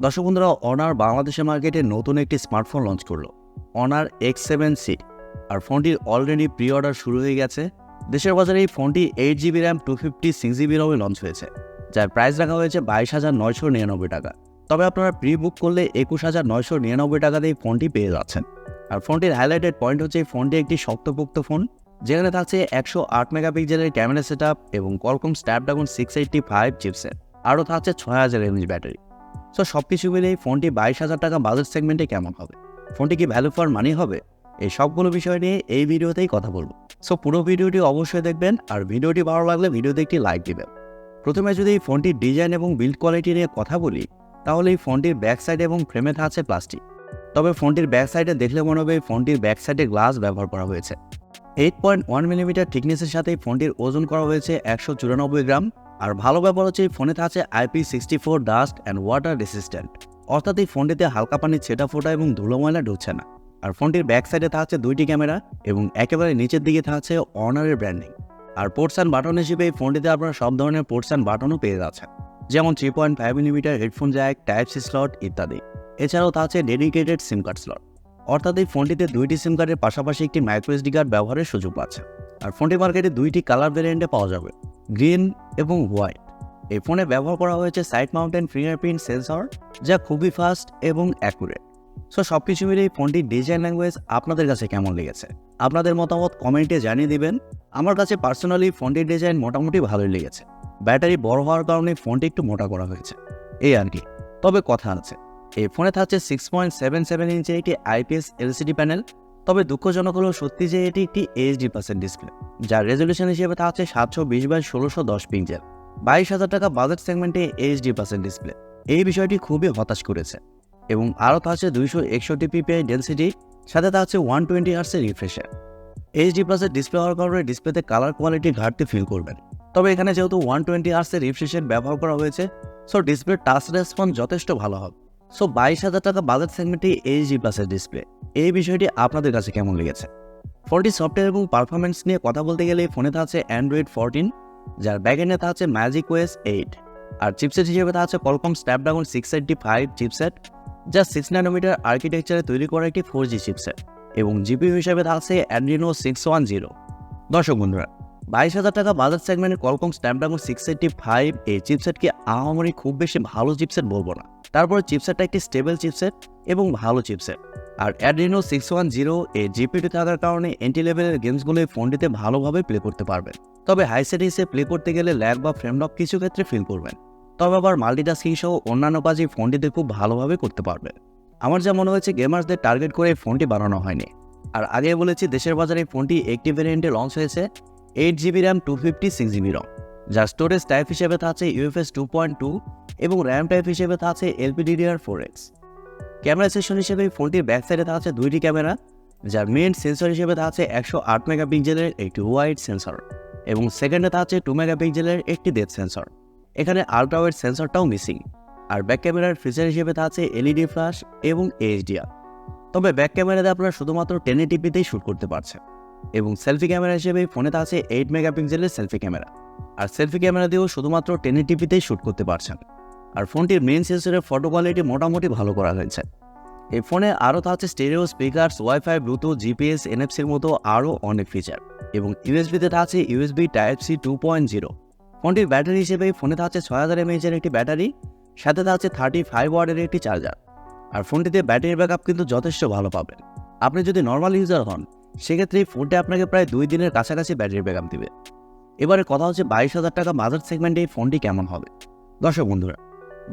দর্শক বন্ধুরা, অনার বাংলাদেশের মার্কেটে নতুন একটি স্মার্টফোন লঞ্চ করলো, অনার X7c। আর ফোনটির অলরেডি প্রি অর্ডার শুরু হয়ে গেছে। দেশের বাজারে এই ফোনটি 8GB র্যাম 256GB রমে লঞ্চ হয়েছে, যার প্রাইস রাখা হয়েছে 22,999 টাকা। তবে আপনারা প্রি বুক করলে 21,999 টাকাতে এই ফোনটি পেয়ে যাচ্ছেন। আর ফোনটির হাইলাইটেড পয়েন্ট হচ্ছে এই ফোনটি একটি শক্তপোক্ত ফোন, যেখানে থাকছে 108 মেগাপিক্সেলের ক্যামেরা সেটআপ এবং Qualcomm Snapdragon 685 চিপসেট, আরও থাকছে 6000 mAh ব্যাটারি। সো সব কিছু মিলে এই ফোনটি 22,000 টাকা বাজেট সেগমেন্টে কেমন হবে, ফোনটি কি ভ্যালু ফর মানি হবে, এই সবগুলো বিষয় নিয়ে এই ভিডিওতেই কথা বলবো। সো পুরো ভিডিওটি অবশ্যই দেখবেন, আর ভিডিওটি ভালো লাগলে ভিডিওতে একটি লাইক দিবেন। প্রথমে যদি এই ফোনটির ডিজাইন এবং বিল্ড কোয়ালিটি নিয়ে কথা বলি, তাহলে এই ফোনটির ব্যাক সাইড এবং ফ্রেমে থাকছে প্লাস্টিক। তবে ফোনটির ব্যাক সাইডে দেখলে মনে হবে ফোনটির ব্যাক সাইডে গ্লাস ব্যবহার করা হয়েছে। 8.1 মিলিমিটার থিকনেসের সাথে ফোনটির ওজন করা হয়েছে 194 গ্রাম। আর ভালো ব্যাপার হচ্ছে এই ফোনে থাকছে IP64 dust and water resistant, অর্থাৎ এই ফোনটিতে হালকা পানির ছেটা ফোটা এবং ধুলো ময়লা ঢুকছে না। আর ফোনটির ব্যাক সাইডে থাকছে 2টি ক্যামেরা এবং একেবারে নিচের দিকে থাকছে অনারের ব্র্যান্ডিং। আর পোর্টস অ্যান্ড বাটন হিসেবে এই ফোনটিতে আপনারা সব ধরনের পোর্টস অ্যান্ড বাটনও পেয়ে যাচ্ছেন, যেমন 3.5 millimetre headphone jack, type C slot ইত্যাদি। এছাড়াও থাকছে ডেডিকেটেড সিম কার্ড স্লট, অর্থাৎ এই ফোনটিতে 2টি সিম কার্ডের পাশাপাশি একটি মাইক্রোএসডি কার্ড ব্যবহারের সুযোগ পাচ্ছে। আর ফোনটি মার্কেটে 2টি কালার ভ্যারিয়েন্টে পাওয়া যাবে, গ্রিন এবং হোয়াইট। এই ফোনে ব্যবহার করা হয়েছে সাইড মাউন্টেন ফিঙ্গারপ্রিন্ট সেন্সর, যা খুবই ফাস্ট এবং অ্যাকুরেট। সো সব কিছু মিলে এই ফোনটির ডিজাইন ল্যাঙ্গুয়েজ আপনাদের কাছে কেমন লেগেছে, আপনাদের মতামত কমেন্টে জানিয়ে দিবেন। আমার কাছে পার্সোনালি ফোনটির ডিজাইন মোটামুটি ভালোই লেগেছে। ব্যাটারি বড় হওয়ার কারণে ফোনটি একটু মোটা করা হয়েছে, এই আর কি। তবে কথা আছে, এই ফোনে থাকছে 6.77 ইঞ্চের একটি IPS LCD প্যানেল। তবে দুঃখজনক হলো সত্যি যে এটি একটি HD+ ডিসপ্লে, যার রেজলিউশন হিসেবে থাকছে 720x1610 পিক্সেল। 22,000 টাকা বাজেট সেগমেন্টে HD+ ডিসপ্লে, এই বিষয়টি খুবই হতাশ করেছে। এবং আরও থাকছে 261 ppi ডেন্সিটি, সাথে থাকছে 120 Hz রিফ্রেশার। HD+ ডিসপ্লে হওয়ার কারণে ডিসপ্লেতে কালার কোয়ালিটি ঘাটতি ফিল করবেন। তবে এখানে যেহেতু 120 Hz রিফ্রেশার ব্যবহার করা হয়েছে, সো ডিসপ্লে টাচ রেসপন্স যথেষ্ট ভালো হবে। সো 22,000 টাকা বাজেট সেগমেন্টে HD+ ডিসপ্লে, এই বিষয়টি আপনাদের কাছে কেমন লেগেছে? ফোনটি সফটওয়্যার এবং পারফরমেন্স নিয়ে কথা বলতে গেলে ফোনে থাকছে Android 14, যার ব্যাকএন্ডে থাকছে macOS 8। আর চিপসেট হিসেবে থাকছে Qualcomm Snapdragon 685 চিপসেট, যা 6 ন্যানোমিটার আর্কিটেকচারে তৈরি করা একটি 4G চিপসেট। এবং জিপিইউ হিসেবে থাকছে Adreno 610। দর্শক বন্ধুরা, 22,000 টাকা বাজেট সেগমেন্টে Qualcomm Snapdragon 685 এই চিপসেটকে আহামরি খুব বেশি ভালো চিপসেট বলবো না, তারপরে চিপসেটটা একটি স্টেবল চিপসেট এবং ভালো চিপসেট। আর Adreno 610 এই জিপিইউ থাকার কারণে এন্ট্রি লেভেলের গেমসগুলো এই ফোনটিতে ভালোভাবে প্লে করতে পারবেন। তবে হাইসেট হিসেবে প্লে করতে গেলে ল্যাগ বা ফ্রেম ড্রপ কিছু ক্ষেত্রে ফিল করবেন। তবে আবার মাল্টিটাস্কিং সহ অন্যান্য কাজ এই ফোনটিতে খুব ভালোভাবে করতে পারবেন। আমার যা মনে হয়েছে গেমার্সদের টার্গেট করে এই ফোনটি বানানো হয়নি। আর আগে বলেছি, দেশের বাজারে এই ফোনটি একটি ভ্যারিয়েন্টে লঞ্চ হয়েছে 8GB র্যাম 256GB রম, যার স্টোরেজ টাইপ হিসেবে থাকছে UFS 2.2 এবং র্যাম টাইপ হিসেবে থাকছে LPDDR4X। ক্যামেরা সেকশন হিসেবে এই ফোনটির ব্যাক সাইডে থাকছে 2টি ক্যামেরা, যার মেইন সেন্সর হিসেবে থাকছে 108 মেগাপিক্সেলের একটি ওয়াইড সেন্সর এবং সেকেন্ডে থাকছে 2 মেগাপিক্সেলের একটি ডেপথ সেন্সর। এখানে আল্ট্রা ওয়াইড সেন্সরটাও মিসিং। আর ব্যাক ক্যামেরার ফিচার হিসেবে থাকছে LED ফ্ল্যাশ এবং HDR। তবে ব্যাক ক্যামেরাতে আপনারা শুধুমাত্র 1080pতেই শ্যুট করতে পারছেন। এবং সেলফি ক্যামেরা হিসেবে ফোনে থাকছে 8 মেগাপিক্সেলের সেলফি ক্যামেরা, আর সেলফি ক্যামেরা দিয়েও শুধুমাত্র 1080pতেই শ্যুট করতে পারছেন। আর ফোনটির মেইন সেন্সরের ফটো কোয়ালিটি মোটামুটি ভালো করা হয়েছে। এই ফোনে আরও থাকছে stereo speakers, wifi, Bluetooth, GPS, NFC-র মতো আরও অনেক ফিচার। এবং USB-তে থাকছে USB Type-C 2.0। ফোনটির ব্যাটারি হিসেবে ফোনে থাকছে 6000 mAh একটি ব্যাটারি, সাথে থাকছে 35 ওয়াটের একটি চার্জার। আর ফোনটিতে ব্যাটারি ব্যাকআপ কিন্তু যথেষ্ট ভালো পাবেন। আপনি যদি নর্মাল ইউজার হন, সেক্ষেত্রে এই ফোনটি আপনাকে প্রায় 2 দিনের কাছাকাছি ব্যাটারি ব্যাকআপ দিবে। এবারে কথা হচ্ছে 22,000 টাকা বাজেট সেগমেন্টে এই ফোনটি কেমন হবে। দর্শক বন্ধুরা,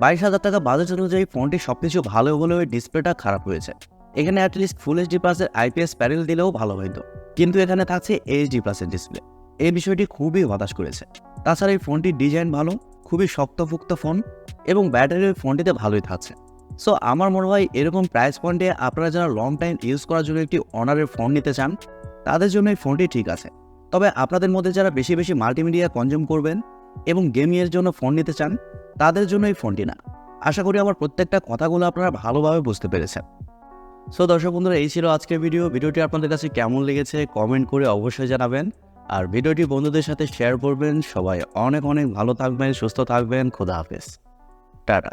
22,000 টাকা বাজেট অনুযায়ী ফোনটি সবকিছু ভালো হলেও এই ডিসপ্লেটা খারাপ হয়েছে। এখানে অ্যাটলিস্ট ফুল HD+ IPS প্যানেল দিলেও ভালো হতো, কিন্তু এখানে থাকছে HD+ ডিসপ্লে, এই বিষয়টি খুবই হতাশ করেছে। তাছাড়া এই ফোনটির ডিজাইন ভালো, খুবই শক্তপোক্ত ফোন এবং ব্যাটারি ওই ফোনটিতে ভালোই থাকছে। সো আমার মনে হয় এরকম প্রাইস পয়েন্টে আপনারা যারা লং টাইম ইউজ করার জন্য একটি অনারের ফোন নিতে চান, তাদের জন্য এই ফোনটি ঠিক আছে। তবে আপনাদের মধ্যে যারা বেশি বেশি মাল্টিমিডিয়া কনজিউম করবেন এবং গেমিংয়ের জন্য ফোন নিতে চান, তাদের জন্য এই ফোনটি না। আশা করি আমার প্রত্যেকটা কথাগুলো আপনারা ভালোভাবে বুঝতে পেরেছেন। সো দর্শক বন্ধুরা, এই ছিল আজকের ভিডিওটি আপনাদের কাছে কেমন লেগেছে কমেন্ট করে অবশ্যই জানাবেন। আর ভিডিওটি বন্ধুদের সাথে শেয়ার করবেন। সবাই অনেক অনেক ভালো থাকবেন, সুস্থ থাকবেন। খোদা হাফেজ, টাটা।